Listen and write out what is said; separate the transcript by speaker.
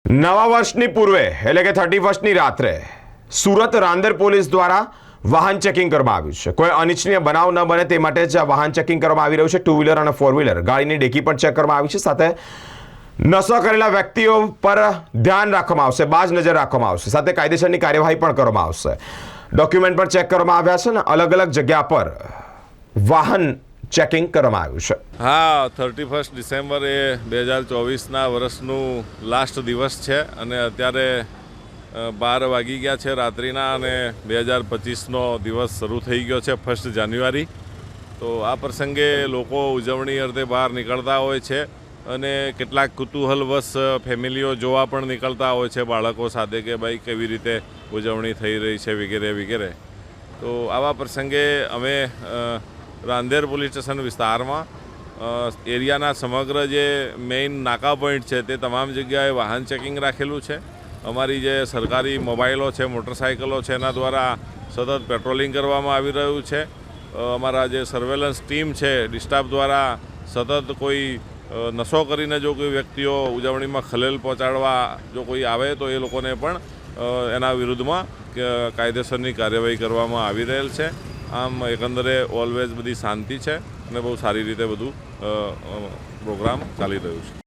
Speaker 1: નવા વર્ષની પૂર્વે એટલે કે 31મી રાત્રે સુરત રાંદેર પોલીસ દ્વારા વાહન ચેકિંગ કરવામાં આવ્યું છે। કોઈ અનિચ્છનીય બનાવ ન બને તે માટે જ આ વાહન ચેકિંગ કરવામાં આવી રહ્યું છે। 2 વ્હીલર અને 4 વ્હીલર ગાડીની ડેકી પણ ચેક કરવામાં આવી છે। સાથે નશો કરેલા વ્યક્તિઓ પર ધ્યાન રાખવામાં આવશે, બાજ નજર રાખવામાં આવશે। સાથે કાયદેસરની કાર્યવાહી પણ કરવામાં આવશે। ડોક્યુમેન્ટ પણ ચેક કરવામાં આવ્યા છે અને અલગ અલગ જગ્યા પર વાહન ચેકિંગ કરવામાં આવ્યું છે।
Speaker 2: હા, 31 ડિસેમ્બર એ 2024ના વર્ષનું લાસ્ટ દિવસ છે અને અત્યારે 12 વાગી ગયા છે રાત્રિના અને 2025નો દિવસ શરૂ થઈ ગયો છે 1 જાન્યુઆરી। તો આ પ્રસંગે લોકો ઉજવણી અર્થે બહાર નીકળતા હોય છે અને કેટલાક કુતૂહલવશ ફેમિલીઓ જોવા પણ નીકળતા હોય છે બાળકો સાથે કે ભાઈ કેવી રીતે ઉજવણી થઈ રહી છે વગેરે વગેરે। તો આવા પ્રસંગે અમે રાંદેર પોલીસ સ્ટેશન વિસ્તારમાં એરિયાના સમગ્ર જે મેઇન નાકા પોઈન્ટ છે તે તમામ જગ્યાએ વાહન ચેકિંગ રાખેલું છે। અમારી જે સરકારી મોબાઈલો છે, મોટરસાઇકલો છે એના દ્વારા સતત પેટ્રોલિંગ કરવામાં આવી રહ્યું છે। અમારા જે સર્વેલન્સ ટીમ છે ડિસ્ટાફ દ્વારા સતત કોઈ નશો કરીને જો કોઈ વ્યક્તિઓ ઉજવણીમાં ખલેલ પહોંચાડવા જો કોઈ આવે તો એ લોકોને પણ એના વિરુદ્ધમાં કાયદેસરની કાર્યવાહી કરવામાં આવી રહેલ છે। આમ એકંદરે ઓલવેઝ બધી શાંતિ છે અને બહુ સારી રીતે બધું પ્રોગ્રામ ચાલી રહ્યું છે।